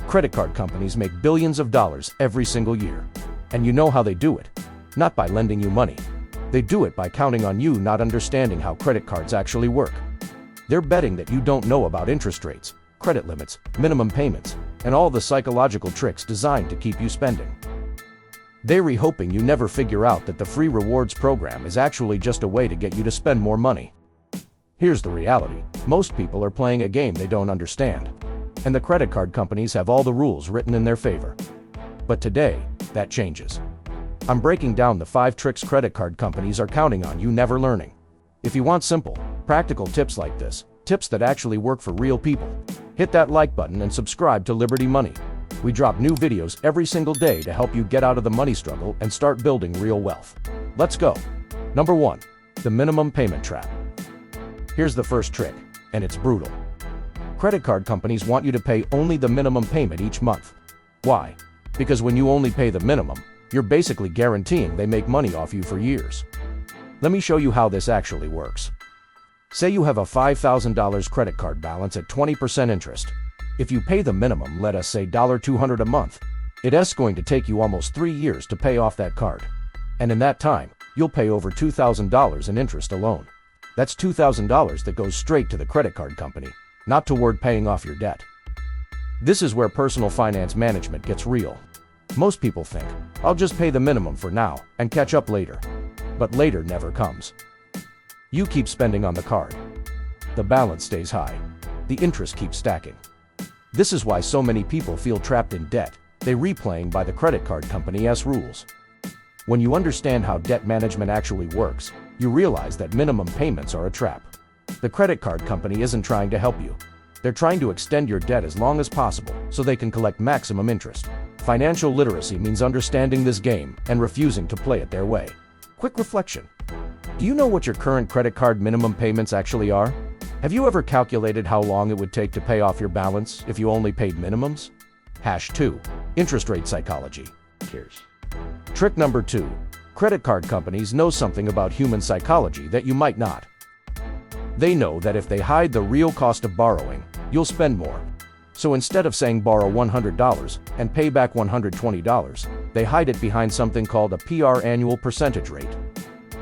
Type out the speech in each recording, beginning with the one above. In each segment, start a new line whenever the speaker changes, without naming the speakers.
Credit card companies make billions of dollars every single year. And you know how they do it. Not by lending you money. They do it by counting on you not understanding how credit cards actually work. They're betting that you don't know about interest rates, credit limits, minimum payments, and all the psychological tricks designed to keep you spending. They're hoping you never figure out that the free rewards program is actually just a way to get you to spend more money. Here's the reality. Most people are playing a game they don't understand. And the credit card companies have all the rules written in their favor. But today, that changes. I'm breaking down the 5 tricks credit card companies are counting on you never learning. If you want simple, practical tips like this, tips that actually work for real people, hit that like button and subscribe to Liberty Money. We drop new videos every single day to help you get out of the money struggle and start building real wealth. Let's go. Number 1. The minimum payment trap. Here's the first trick, and it's brutal. Credit card companies want you to pay only the minimum payment each month. Why? Because when you only pay the minimum, you're basically guaranteeing they make money off you for years. Let me show you how this actually works. Say you have a $5,000 credit card balance at 20% interest. If you pay the minimum, let us say $200 a month, it's going to take you almost 3 years to pay off that card. And in that time, you'll pay over $2,000 in interest alone. That's $2,000 that goes straight to the credit card company, not toward paying off your debt. This is where personal finance management gets real. Most people think, I'll just pay the minimum for now and catch up later. But later never comes. You keep spending on the card. The balance stays high. The interest keeps stacking. This is why so many people feel trapped in debt. They're replaying by the credit card company's rules. When you understand how debt management actually works, you realize that minimum payments are a trap. The credit card company isn't trying to help you. They're trying to extend your debt as long as possible so they can collect maximum interest. Financial literacy means understanding this game and refusing to play it their way. Quick reflection. Do you know what your current credit card minimum payments actually are? Have you ever calculated how long it would take to pay off your balance if you only paid minimums? #2. Interest rate psychology. Cheers. Trick number 2. Credit card companies know something about human psychology that you might not. They know that if they hide the real cost of borrowing, you'll spend more. So instead of saying borrow $100 and pay back $120, they hide it behind something called a PR annual percentage rate.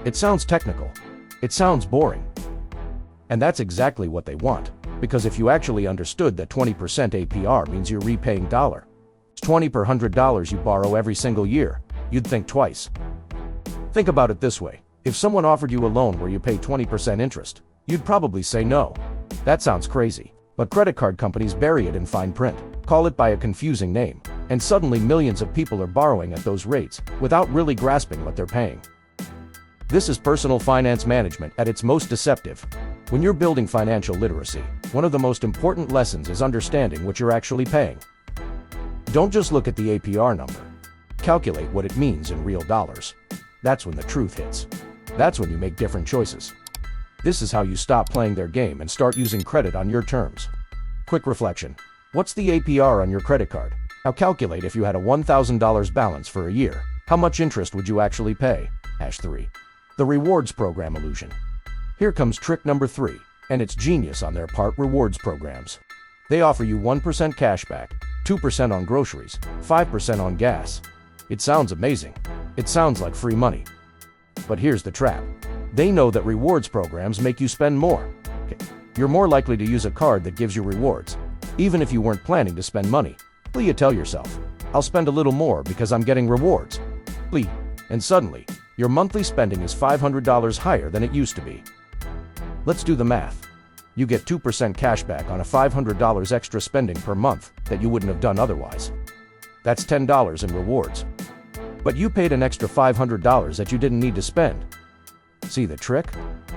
It sounds technical. It sounds boring. And that's exactly what they want, because if you actually understood that 20% APR means you're repaying $20 per $100 you borrow every single year, you'd think twice. Think about it this way. If someone offered you a loan where you pay 20% interest, you'd probably say no. That sounds crazy. But credit card companies bury it in fine print, call it by a confusing name, and suddenly millions of people are borrowing at those rates without really grasping what they're paying. This is personal finance management at its most deceptive. When you're building financial literacy, one of the most important lessons is understanding what you're actually paying. Don't just look at the APR number. Calculate what it means in real dollars. That's when the truth hits. That's when you make different choices. This is how you stop playing their game and start using credit on your terms. Quick reflection. What's the APR on your credit card? Now calculate if you had a $1,000 balance for a year. How much interest would you actually pay? #3. The rewards program illusion. Here comes trick number 3, and it's genius on their part. Rewards programs. They offer you 1% cashback, 2% on groceries, 5% on gas. It sounds amazing. It sounds like free money. But here's the trap. They know that rewards programs make you spend more. You're more likely to use a card that gives you rewards, even if you weren't planning to spend money. You tell yourself, I'll spend a little more because I'm getting rewards. And suddenly, your monthly spending is $500 higher than it used to be. Let's do the math. You get 2% cash back on a $500 extra spending per month that you wouldn't have done otherwise. That's $10 in rewards. But you paid an extra $500 that you didn't need to spend. See the trick?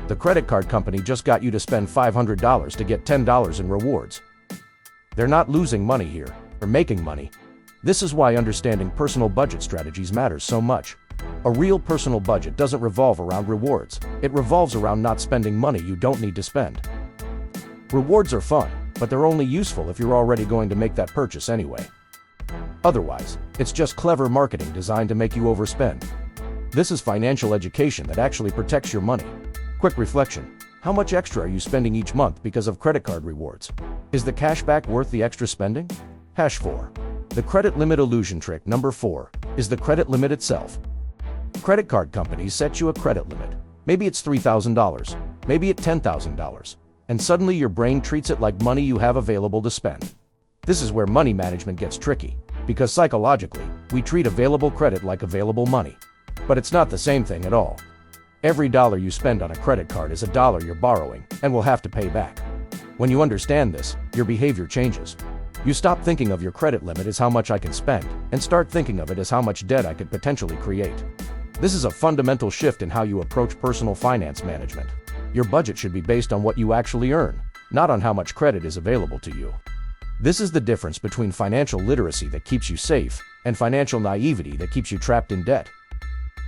The credit card company just got you to spend $500 to get $10 in rewards. They're not losing money here, they're making money. This is why understanding personal budget strategies matters so much. A real personal budget doesn't revolve around rewards. It revolves around not spending money you don't need to spend. Rewards are fun, but they're only useful if you're already going to make that purchase anyway. Otherwise, it's just clever marketing designed to make you overspend. This is financial education that actually protects your money. Quick reflection. How much extra are you spending each month because of credit card rewards? Is the cashback worth the extra spending? #4. The credit limit illusion trick. Number 4 is the credit limit itself. Credit card companies set you a credit limit. Maybe it's $3,000, maybe it's $10,000, and suddenly your brain treats it like money you have available to spend. This is where money management gets tricky, because psychologically, we treat available credit like available money. But it's not the same thing at all. Every dollar you spend on a credit card is a dollar you're borrowing and will have to pay back. When you understand this, your behavior changes. You stop thinking of your credit limit as how much I can spend and start thinking of it as how much debt I could potentially create. This is a fundamental shift in how you approach personal finance management. Your budget should be based on what you actually earn, not on how much credit is available to you. This is the difference between financial literacy that keeps you safe and financial naivety that keeps you trapped in debt.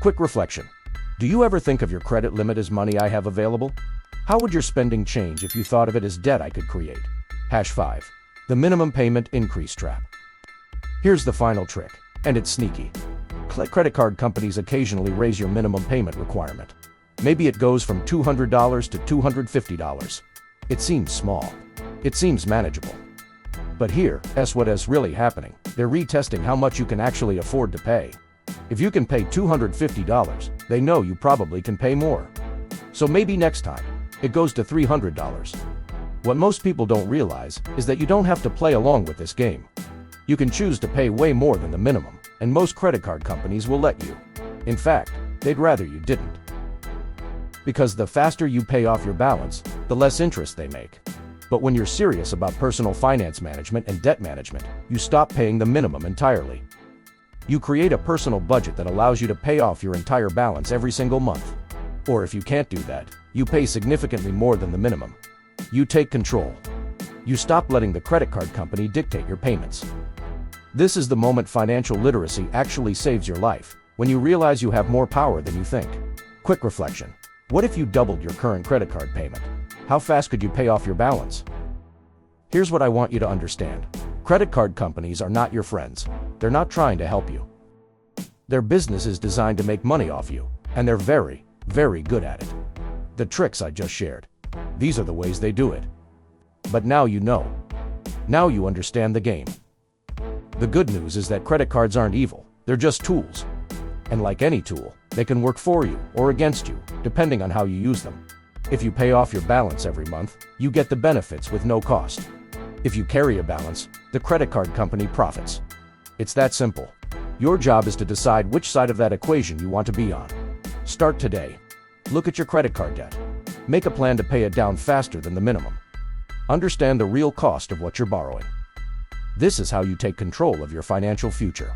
Quick reflection. Do you ever think of your credit limit as money I have available? How would your spending change if you thought of it as debt I could create? #5. The minimum payment increase trap. Here's the final trick, and it's sneaky. Credit card companies occasionally raise your minimum payment requirement. Maybe it goes from $200 to $250. It seems small. It seems manageable. But here's what is really happening. They're retesting how much you can actually afford to pay. If you can pay $250, they know you probably can pay more. So maybe next time, it goes to $300. What most people don't realize is that you don't have to play along with this game. You can choose to pay way more than the minimum, and most credit card companies will let you. In fact, they'd rather you didn't. Because the faster you pay off your balance, the less interest they make. But when you're serious about personal finance management and debt management, you stop paying the minimum entirely. You create a personal budget that allows you to pay off your entire balance every single month. Or if you can't do that, you pay significantly more than the minimum. You take control. You stop letting the credit card company dictate your payments. This is the moment financial literacy actually saves your life, when you realize you have more power than you think. Quick reflection. What if you doubled your current credit card payment? How fast could you pay off your balance? Here's what I want you to understand. Credit card companies are not your friends. They're not trying to help you. Their business is designed to make money off you, and they're very, very good at it. The tricks I just shared. These are the ways they do it. But now you know. Now you understand the game. The good news is that credit cards aren't evil. They're just tools. And like any tool, they can work for you or against you, depending on how you use them. If you pay off your balance every month, you get the benefits with no cost. If you carry a balance, the credit card company profits. It's that simple. Your job is to decide which side of that equation you want to be on. Start today. Look at your credit card debt. Make a plan to pay it down faster than the minimum. Understand the real cost of what you're borrowing. This is how you take control of your financial future.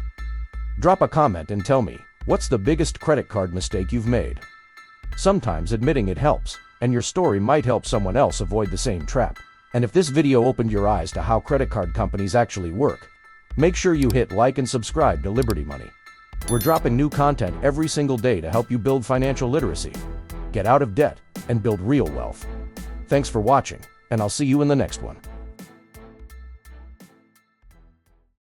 Drop a comment and tell me, what's the biggest credit card mistake you've made? Sometimes admitting it helps, and your story might help someone else avoid the same trap. And if this video opened your eyes to how credit card companies actually work, make sure you hit like and subscribe to Liberty Money. We're dropping new content every single day to help you build financial literacy, get out of debt, and build real wealth. Thanks for watching, and I'll see you in the next one.